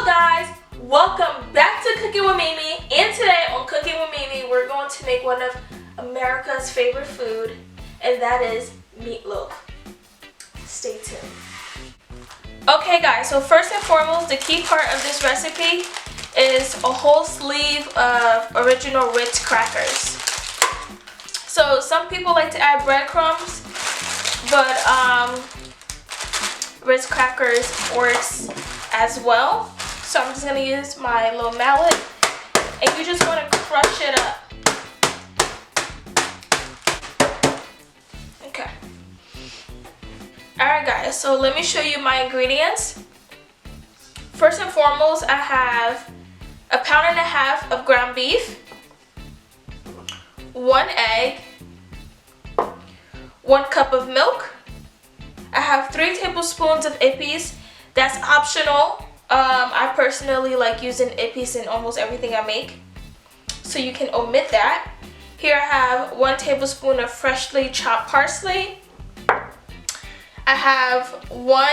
guys, welcome back to Cooking with Mimi, and today on Cooking with Mimi we're going to make one of America's favorite food, and that is meatloaf. Stay tuned. Okay guys, so first and foremost, the key part of this recipe is a whole sleeve of original Ritz crackers. So some people like to add breadcrumbs, but Ritz crackers works as well. So I'm just going to use my little mallet, and you just want to crush it up. Okay. Alright guys, so let me show you my ingredients. First and foremost, I have 1.5 pounds of ground beef, 1 egg, 1 cup of milk. I have 3 tablespoons of ippies. That's optional. I personally like using ippies in almost everything I make, so you can omit that. Here I have 1 tablespoon of freshly chopped parsley. I have 1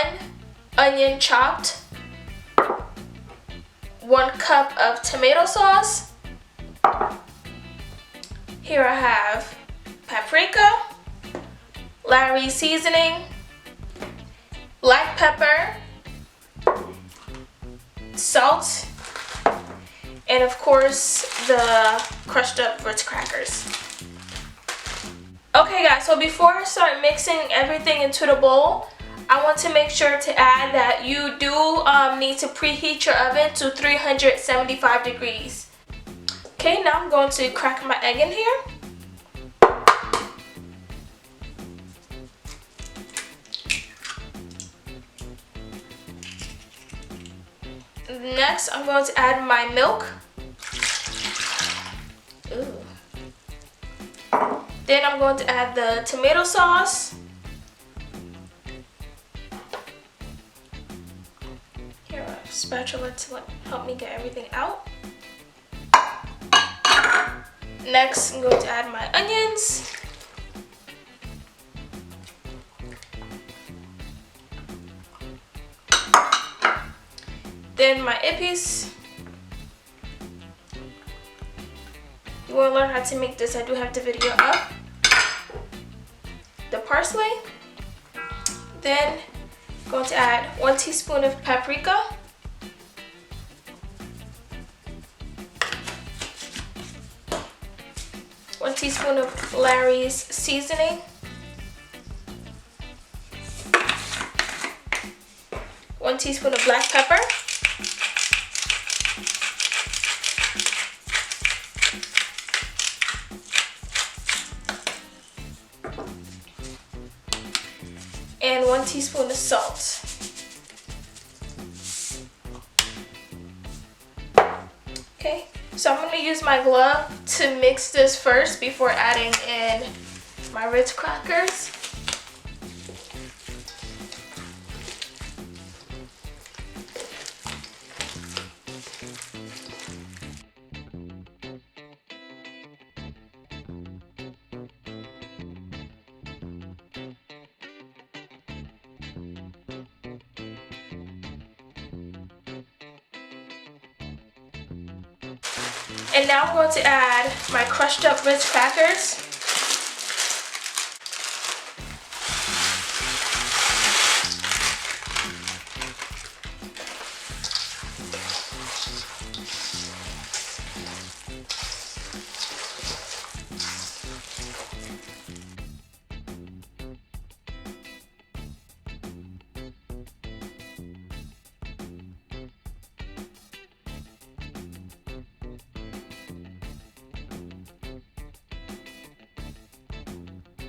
onion chopped, 1 cup of tomato sauce. Here I have paprika, Larry's seasoning, black pepper, salt, and of course the crushed up Ritz crackers. Okay guys, so before I start mixing everything into the bowl, I want to make sure to add that you do need to preheat your oven to 375 degrees. Okay, now I'm going to crack my egg in here. Next, I'm going to add my milk. Ooh. Then I'm going to add the tomato sauce. Here, a spatula to help me get everything out. Next, I'm going to add my onions. Then my ippies. You want to learn how to make this, I do have the video up. The parsley. Then I'm going to add 1 teaspoon of paprika. One teaspoon of Larry's seasoning. 1 teaspoon of black pepper. And 1 teaspoon of salt. Okay, so I'm going to use my glove to mix this first before adding in my Ritz crackers. And now I'm going to add my crushed up Ritz crackers.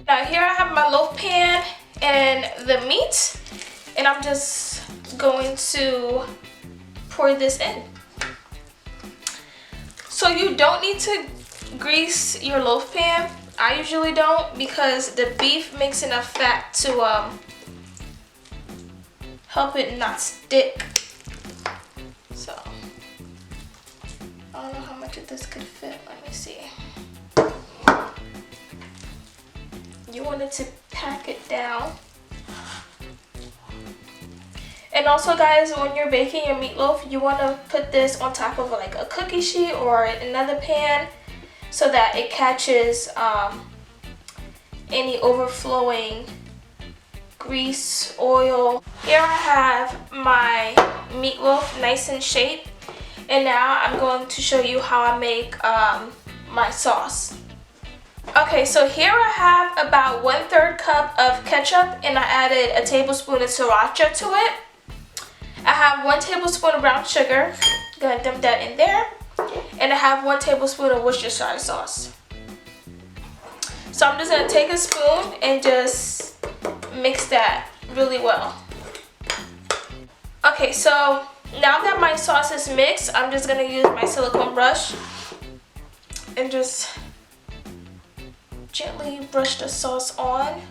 Now here I have my loaf pan and the meat, and I'm just going to pour this in. So you don't need to grease your loaf pan. I usually don't, because the beef makes enough fat to help it not stick. So I don't know how much of this could fit. Let me see. You wanted to pack it down. And also guys, when you're baking your meatloaf, you want to put this on top of like a cookie sheet or another pan so that it catches any overflowing grease, oil. Here I have my meatloaf nice and shaped, and now I'm going to show you how I make my sauce. Okay, so here I have about 1/3 cup of ketchup, and I added a tablespoon of sriracha to it. I have 1 tablespoon of brown sugar, gonna dump that in there, and I have 1 tablespoon of Worcestershire sauce. So I'm just gonna take a spoon and just mix that really well. Okay, so now that my sauce is mixed, I'm just gonna use my silicone brush and just gently brush the sauce on.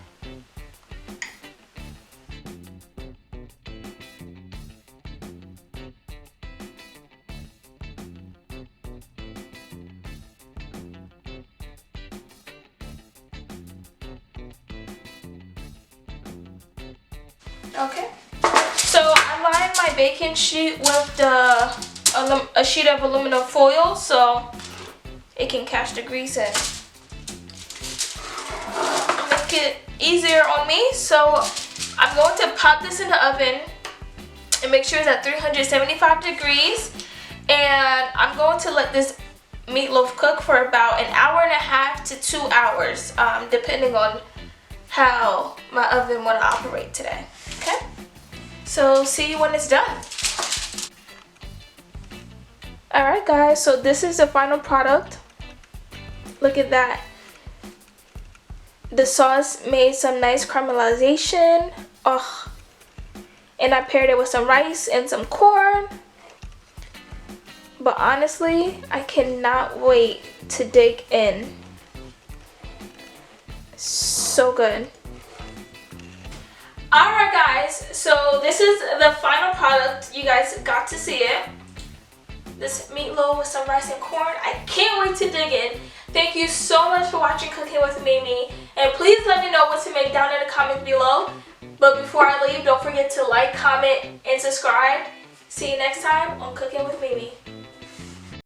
Okay, so I lined my baking sheet with a sheet of aluminum foil so it can catch the grease and make it easier on me. So I'm going to pop this in the oven and make sure it's at 375 degrees, and I'm going to let this meatloaf cook for about 1.5 to 2 hours, depending on how my oven will operate today. Okay, so see you when it's done. Alright guys, so this is the final product. Look at that. The sauce made some nice caramelization. Oh, and I paired it with some rice and some corn. But honestly, I cannot wait to dig in. So good. Alright guys, so this is the final product. You guys got to see it. This meatloaf with some rice and corn. I can't wait to dig in. Thank you so much for watching Cooking with Mimi. And please let me know what to make down in the comments below. But before I leave, don't forget to like, comment, and subscribe. See you next time on Cooking with Mimi.